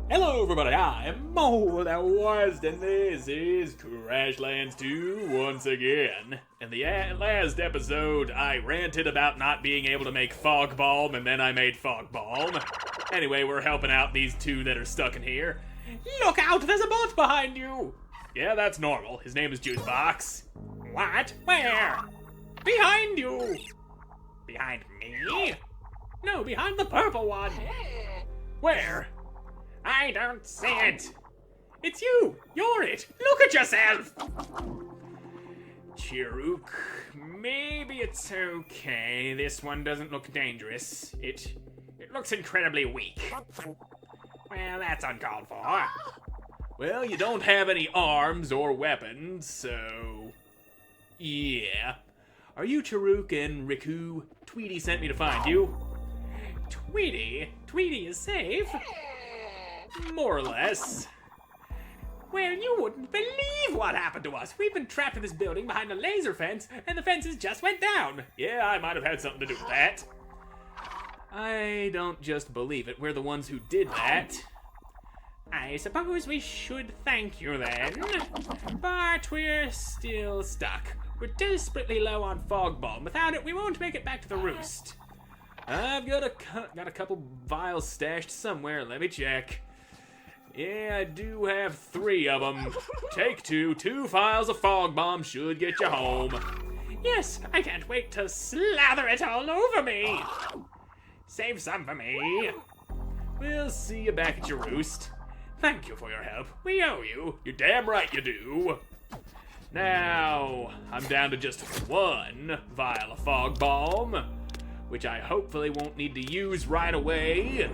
Hello everybody, I am Moldy, and this is Crashlands 2 once again. In the last episode, I ranted about not being able to make fog balm, and then I made fog balm. Anyway, we're helping out these two that are stuck in here. Look out, there's a bot behind you! Yeah, that's normal. His name is Juicebox. What? Where? Behind you! Behind me? No, behind the purple one. Where? I don't see it. It's you. You're it. Look at yourself. Chiruk, maybe it's okay. This one doesn't look dangerous. It looks incredibly weak. Well, that's uncalled for. Well, you don't have any arms or weapons, so... yeah. Are you Chiruk and Riku? Tweety sent me to find you. Tweety? Tweety is safe? More or less. Well, you wouldn't believe what happened to us. We've been trapped in this building behind a laser fence, and the fences just went down. Yeah, I might have had something to do with that. I don't just believe it. We're the ones who did that. I suppose we should thank you then. But we're still stuck. We're desperately low on fog bomb. Without it, we won't make it back to the roost. I've got a couple vials stashed somewhere. Let me check. Yeah, I do have 3 of them. Take 2. 2 vials of fog bomb should get you home. Yes, I can't wait to slather it all over me. Save some for me. We'll see you back at your roost. Thank you for your help. We owe you. You're damn right you do. Now, I'm down to just 1 vial of fog bomb, which I hopefully won't need to use right away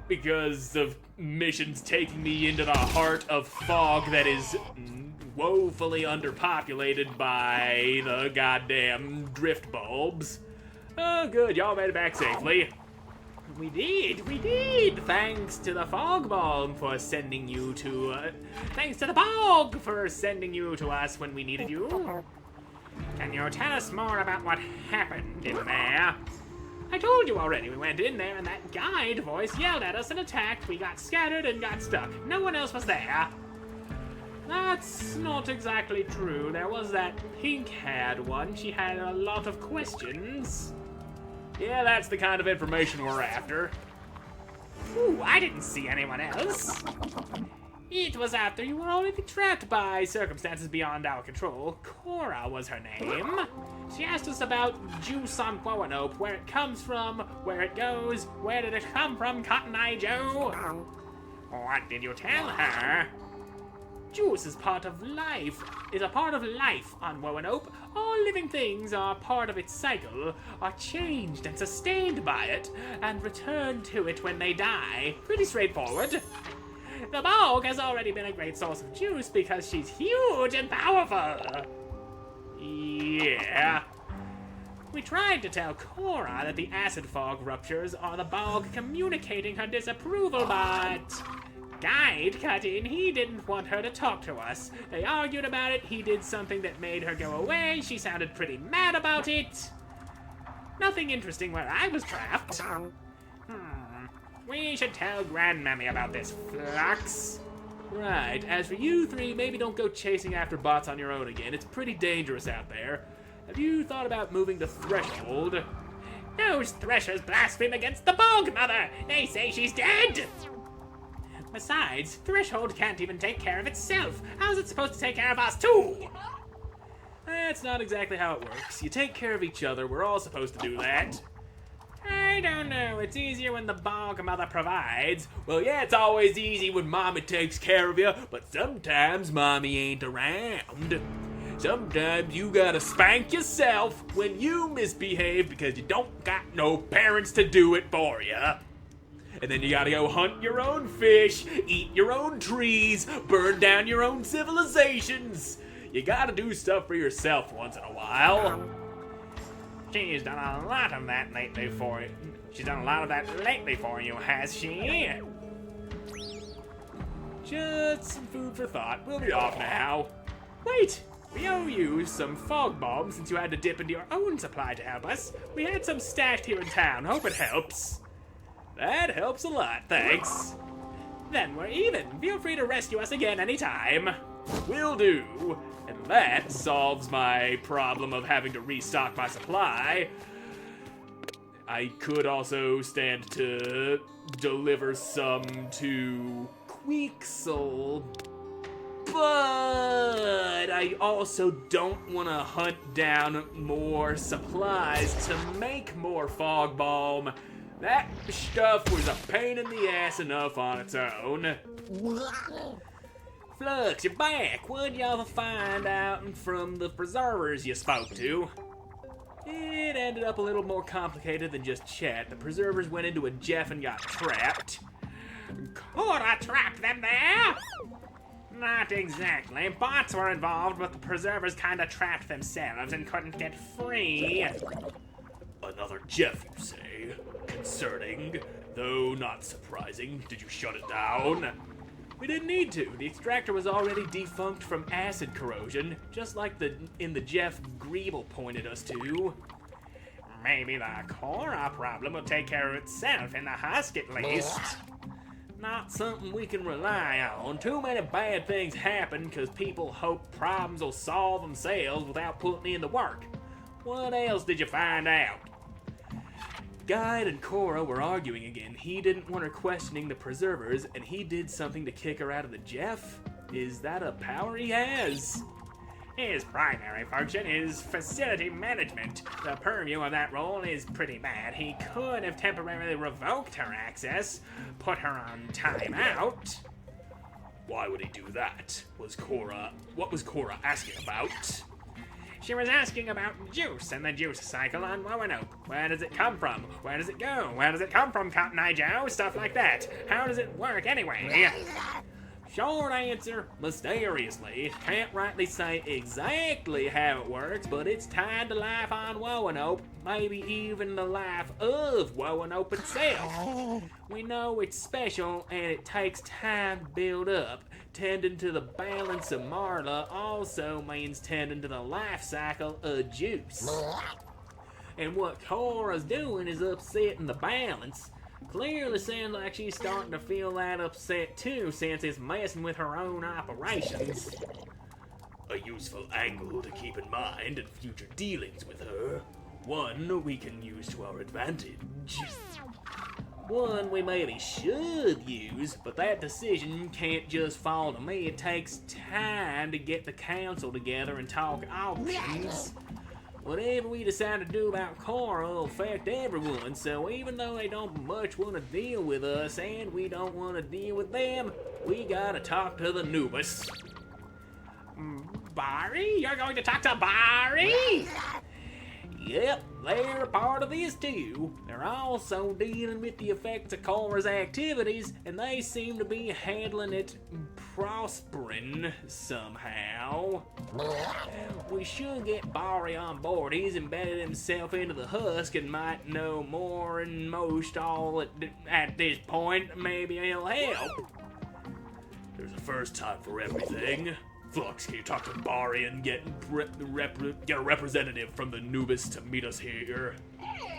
because of missions taking me into the heart of fog that is woefully underpopulated by the goddamn drift bulbs. Oh, good, y'all made it back safely. We did. Thanks to the fog bomb for sending you to, thanks to the bog for sending you to us when we needed you. Can you tell us more about what happened in there? I told you already. We went in there and that guide voice yelled at us and attacked. We got scattered and got stuck. No one else was there. That's not exactly true. There was that pink-haired one. She had a lot of questions. Yeah, that's the kind of information we're after. Ooh, I didn't see anyone else. It was after you were already trapped by circumstances beyond our control. Cora was her name. She asked us about juice on Roanoke, where it comes from, where it goes, where did it come from, Cotton Eye Joe? What did you tell her? Juice is a part of life on Roanoke. All living things are part of its cycle, are changed and sustained by it, and return to it when they die. Pretty straightforward. The bog has already been a great source of juice because she's huge and powerful. Yeah. We tried to tell Cora that the acid fog ruptures are the bog communicating her disapproval, but Guide cut in. He didn't want her to talk to us. They argued about it. He did something that made her go away. She sounded pretty mad about it. Nothing interesting where I was trapped. We should tell Grandmammy about this, Flux. Right, as for you 3, maybe don't go chasing after bots on your own again. It's pretty dangerous out there. Have you thought about moving to Threshold? Those Threshers blaspheme against the Bog Mother! They say she's dead! Besides, Threshold can't even take care of itself. How's it supposed to take care of us too? That's not exactly how it works. You take care of each other. We're all supposed to do that. I don't know. It's easier when the Bog Mother provides. Well, yeah, it's always easy when Mommy takes care of you, but sometimes Mommy ain't around. Sometimes you gotta spank yourself when you misbehave because you don't got no parents to do it for you. And then you gotta go hunt your own fish, eat your own trees, burn down your own civilizations. You gotta do stuff for yourself once in a while. She's done a lot of that lately for you. She's done a lot of that lately for you, has she? Just some food for thought. We'll be off now. Wait! We owe you some fog bombs since you had to dip into your own supply to help us. We had some stashed here in town. Hope it helps. That helps a lot, thanks. Then we're even. Feel free to rescue us again anytime. Will do. And that solves my problem of having to restock my supply. I could also stand to deliver some to Queexel, but I also don't want to hunt down more supplies to make more fog balm. That stuff was a pain in the ass enough on its own. Flux, you're back. What'd y'all find out from the preservers you spoke to? It ended up a little more complicated than just chat. The preservers went into a Jeff and got trapped. Cora trapped them there? Not exactly. Bots were involved, but the preservers kinda trapped themselves and couldn't get free. Another Jeff, you say? Concerning, though not surprising. Did you shut it down? We didn't need to. The extractor was already defunct from acid corrosion, just like in the Jeff Greeble pointed us to. Maybe the Cora problem will take care of itself in the husk at least. Not something we can rely on. Too many bad things happen because people hope problems will solve themselves without putting in the work. What else did you find out? Guide and Cora were arguing again. He didn't want her questioning the preservers, and he did something to kick her out of the Jeff? Is that a power he has? His primary function is facility management. The purview of that role is pretty bad. He could have temporarily revoked her access, put her on timeout. Why would he do that? What was Cora asking about? She was asking about juice and the juice cycle on Roanoke. Where does it come from? Where does it go? Where does it come from, Cotton Eye Joe? Stuff like that. How does it work anyway? Short answer, mysteriously. Can't rightly say exactly how it works, but it's tied to life on Roanoke, maybe even the life of Roanoke itself. We know it's special and it takes time to build up. Tending to the balance of Marla also means tending to the life cycle of juice. And what Cora's doing is upsetting the balance. Clearly sounds like she's starting to feel that upset too, since it's messing with her own operations. A useful angle to keep in mind in future dealings with her. One we can use to our advantage. One we maybe should use, but that decision can't just fall to me. It takes time to get the council together and talk options. Whatever we decide to do about Cora will affect everyone, so even though they don't much want to deal with us and we don't want to deal with them, we gotta talk to the Nubis. Baary? You're going to talk to Baary? Yep, they're a part of this too. They're also dealing with the effects of Cora's activities, and they seem to be handling it prospering somehow. We should get Baary on board. He's embedded himself into the husk and might know more than most all at this point. Maybe he'll help. There's a first time for everything. Flux, can you talk to Baary and get a representative from the Nubis to meet us here?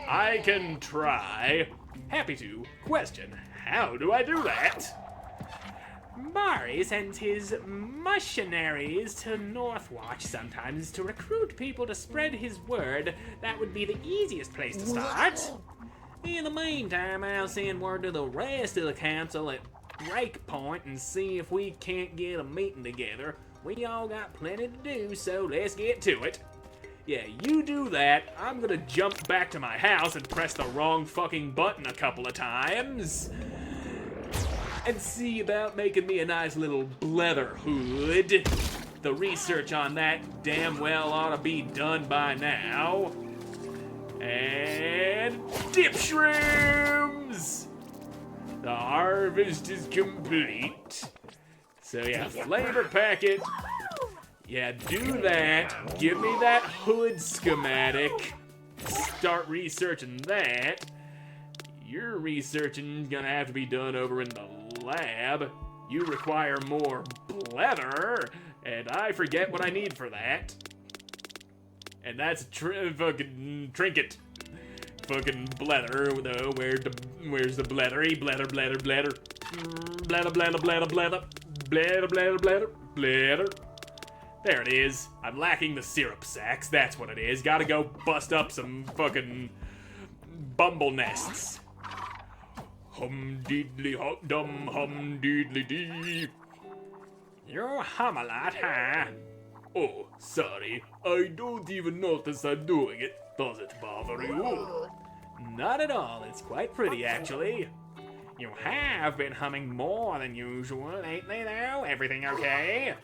I can try. Happy to. Question, how do I do that? Baary sends his missionaries to Northwatch sometimes to recruit people to spread his word. That would be the easiest place to start. In the meantime, I'll send word to the rest of the council at Breakpoint and see if we can't get a meeting together. We all got plenty to do, so let's get to it. Yeah, you do that. I'm gonna jump back to my house and press the wrong fucking button a couple of times. And see about making me a nice little blether hood. The research on that damn well ought to be done by now. And dip shrooms! The harvest is complete. So yeah, flavor packet. Yeah, do that. Give me that hood schematic. Start researching that. Your researching gonna have to be done over in the lab. You require more blether, and I forget what I need for that. And that's fucking trinket. Fucking blether, though. Where's the blettery? Blether. Bladder, bladder, bladder, bladder. Bladder, bladder, bladder, bladder. There it is. I'm lacking the syrup sacks. That's what it is. Gotta go bust up some fucking bumble nests. Hum deedly hop dum hum deedly dee. You hum a lot, huh? Oh, sorry. I don't even notice I'm doing it. Does it bother you? Not at all. It's quite pretty, actually. You have been humming more than usual lately, though. Everything okay?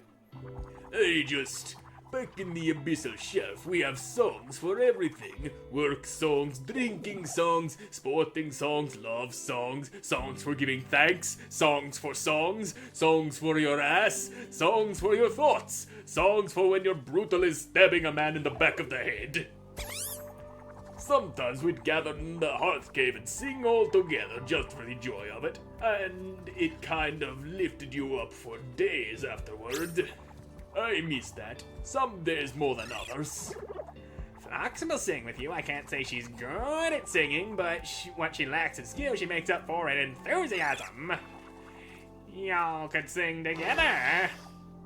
Back in the abyssal shelf, we have songs for everything. Work songs, drinking songs, sporting songs, love songs, songs for giving thanks, songs for your ass, songs for your thoughts, songs for when you're brutally stabbing a man in the back of the head. Sometimes we'd gather in the hearth cave and sing all together just for the joy of it, and it kind of lifted you up for days afterward. I miss that. Some days more than others. Fox will sing with you. I can't say she's good at singing, but what she lacks in skill, she makes up for in enthusiasm. Y'all could sing together.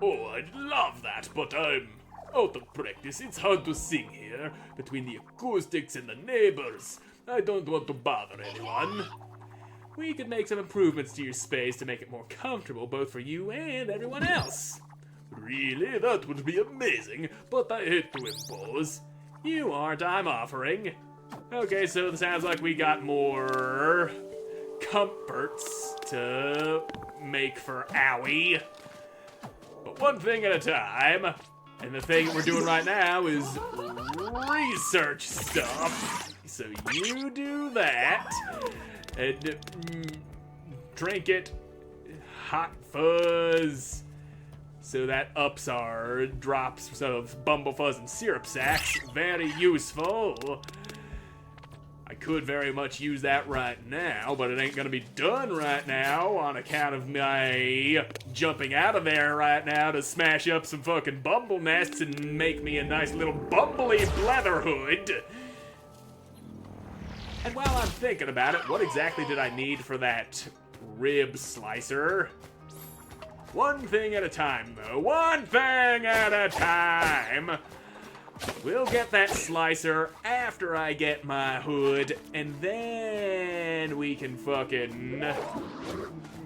Oh, I'd love that, but I'm out of practice. It's hard to sing here, between the acoustics and the neighbors. I don't want to bother anyone. We could make some improvements to your space to make it more comfortable, both for you and everyone else. Really? That would be amazing, but I hate to impose. You aren't, I'm offering. Okay, so it sounds like we got more comforts to make for Owie. But one thing at a time. And the thing we're doing right now is research stuff. So you do that. And drink it. Hot fuzz. So that ups our drops of Bumblefuzz and syrup sacks. Very useful. I could very much use that right now, but it ain't gonna be done right now on account of my jumping out of there right now to smash up some fucking bumble nests and make me a nice little bumbly bletherhood. And while I'm thinking about it, what exactly did I need for that rib slicer? One thing at a time, though. One thing at a time. We'll get that slicer after I get my hood, and then we can fucking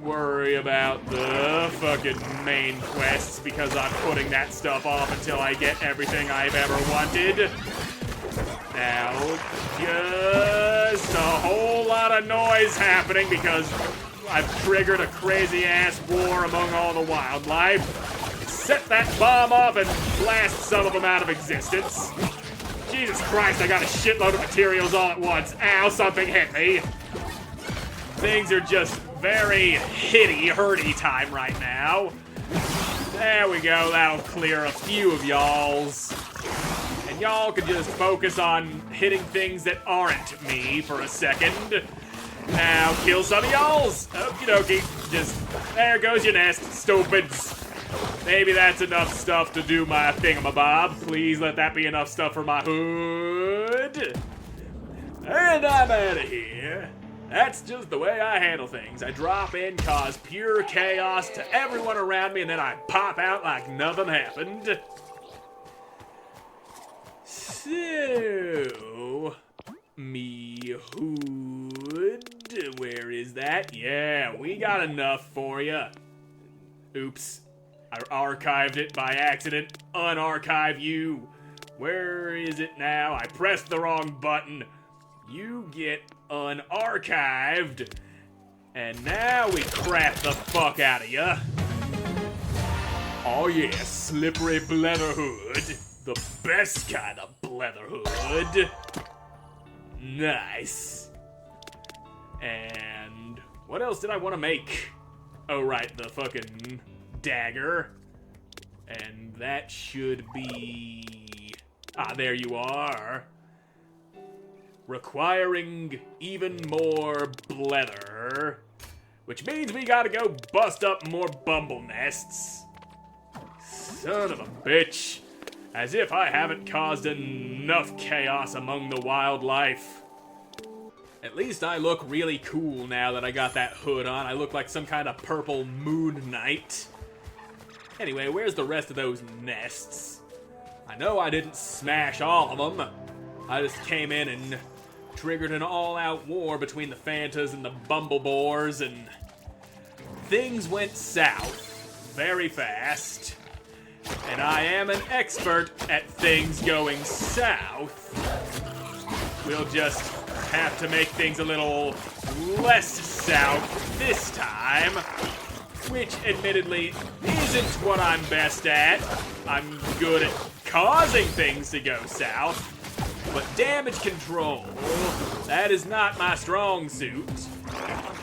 worry about the fucking main quests, because I'm putting that stuff off until I get everything I've ever wanted. Now, just a whole lot of noise happening because I've triggered a crazy-ass war among all the wildlife. Set that bomb off and blast some of them out of existence. Jesus Christ, I got a shitload of materials all at once. Ow, something hit me. Things are just very hurty time right now. There we go, that'll clear a few of y'all's. And y'all can just focus on hitting things that aren't me for a second. Now, kill some of y'all's. Okie dokie. Just, there goes your nest, stupids. Maybe that's enough stuff to do my thingamabob. Please let that be enough stuff for my hood. And I'm out of here. That's just the way I handle things. I drop in, cause pure chaos to everyone around me, and then I pop out like nothing happened. So, me hood, where is that? Yeah, we got enough for you. Oops, I archived it by accident. Unarchive you. Where is it now? I pressed the wrong button. You get unarchived. And now we crap the fuck out of you. Oh yeah, slippery bletherhood. The best kind of bletherhood. Nice. And what else did I want to make? Oh right, the fucking dagger. And that should be... Ah, there you are. Requiring even more blether. Which means we gotta go bust up more bumble nests. Son of a bitch. As if I haven't caused enough chaos among the wildlife. At least I look really cool now that I got that hood on. I look like some kind of purple moon knight. Anyway, where's the rest of those nests? I know I didn't smash all of them. I just came in and triggered an all-out war between the Fantas and the Bumblebores, and things went south very fast. And I am an expert at things going south. We'll just have to make things a little less south this time, which admittedly isn't what I'm best at. I'm good at causing things to go south, but damage control, that is not my strong suit.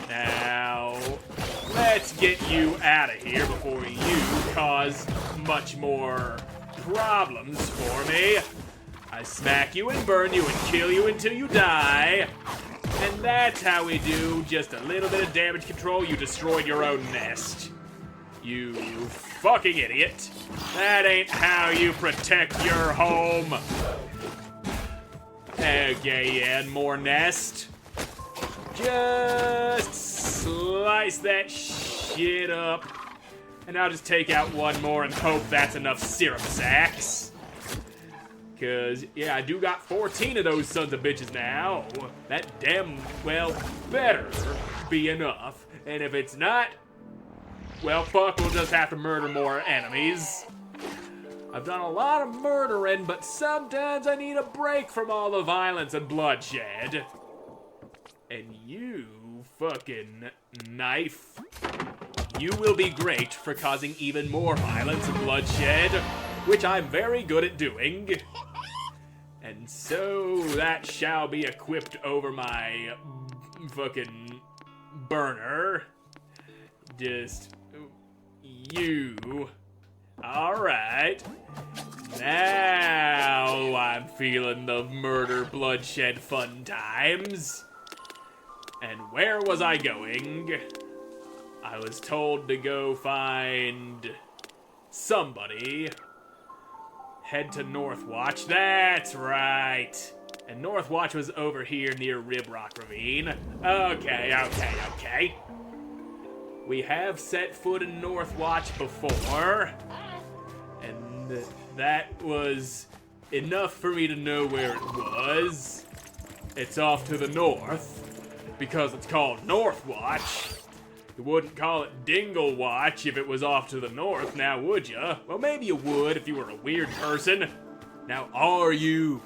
Now, let's get you out of here before you cause much more problems for me. I smack you and burn you and kill you until you die. And that's how we do just a little bit of damage control. You destroyed your own nest. You fucking idiot. That ain't how you protect your home. Okay, yeah, and more nest. Just slice that shit up. And I'll just take out one more and hope that's enough syrup sacks. Cause, yeah, I do got 14 of those sons of bitches now. That damn well better be enough. And if it's not, well, fuck, we'll just have to murder more enemies. I've done a lot of murdering, but sometimes I need a break from all the violence and bloodshed. And you fucking knife. You will be great for causing even more violence and bloodshed, which I'm very good at doing. And so that shall be equipped over my fucking burner. Just you. Alright. Now I'm feeling the murder, bloodshed, fun times. And where was I going? I was told to go find somebody. Head to Northwatch. That's right. And Northwatch was over here near Rib Rock Ravine. Okay. We have set foot in Northwatch before. And that was enough for me to know where it was. It's off to the north, because it's called Northwatch. You wouldn't call it Dingle Watch if it was off to the north, now would ya? Well, maybe you would if you were a weird person. Now, are you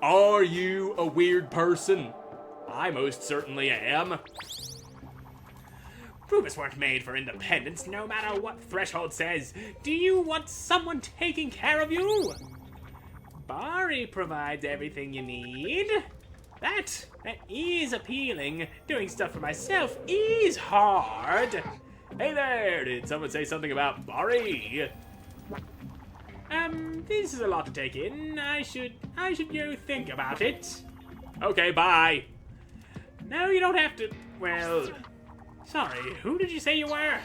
a weird person? I most certainly am. Rubus weren't made for independence, no matter what Threshold says. Do you want someone taking care of you? Baary provides everything you need. That is appealing. Doing stuff for myself is hard. Hey there, did someone say something about Baary? This is a lot to take in. I should go think about it. Okay, bye. No, you don't have to, well, sorry, who did you say you were?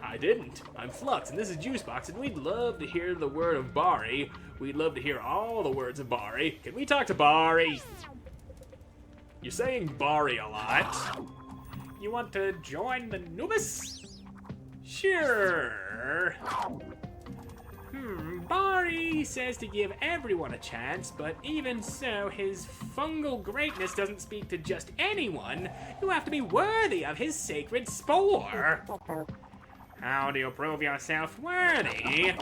I didn't. I'm Flux, and this is Juicebox, and we'd love to hear the word of Baary. We'd love to hear all the words of Baary. Can we talk to Baary? You're saying Baary a lot. You want to join the Nubis? Sure. Baary says to give everyone a chance, but even so, his fungal greatness doesn't speak to just anyone. You have to be worthy of his sacred spore. How do you prove yourself worthy?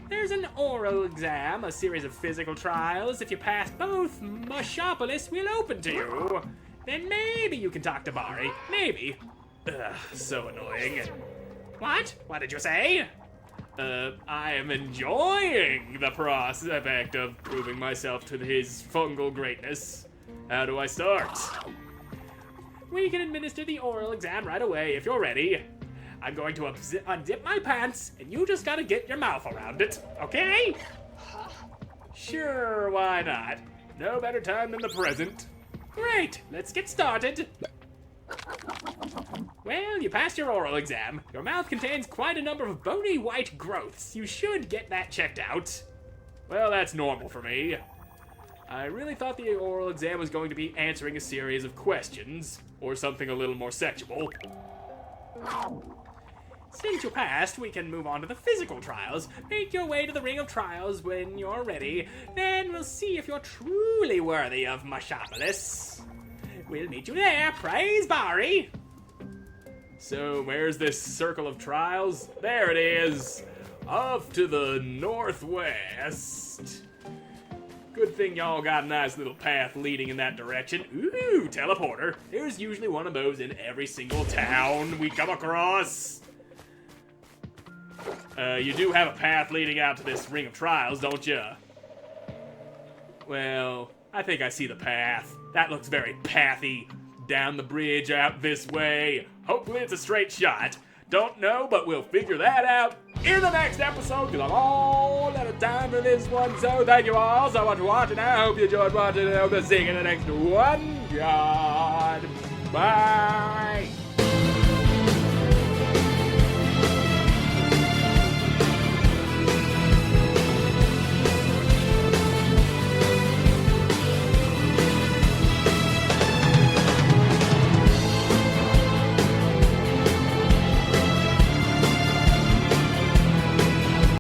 There's an oral exam, a series of physical trials. If you pass both, Mushopolis will open to you. Then maybe you can talk to Baary. Maybe. Ugh, so annoying. What? What did you say? I am enjoying the prospect of proving myself to his fungal greatness. How do I start? We can administer the oral exam right away if you're ready. I'm going to unzip my pants, and you just gotta get your mouth around it, okay? Sure, why not? No better time than the present. Great, let's get started. Well, you passed your oral exam. Your mouth contains quite a number of bony white growths. You should get that checked out. Well, that's normal for me. I really thought the oral exam was going to be answering a series of questions, or something a little more sexual. Since you passed, we can move on to the physical trials. Make your way to the ring of trials when you're ready. Then we'll see if you're truly worthy of Mashopolis. We'll meet you there. Praise Baary! So, where's this circle of trials? There it is! Off to the northwest. Good thing y'all got a nice little path leading in that direction. Ooh, teleporter. There's usually one of those in every single town we come across. You do have a path leading out to this ring of trials, don't you? Well, I think I see the path. That looks very pathy. Down the bridge, out this way. Hopefully it's a straight shot. Don't know, but we'll figure that out in the next episode, because I'm all out of time for this one. So thank you all so much for watching. I hope you enjoyed watching, and I hope to see you in the next one. God, bye.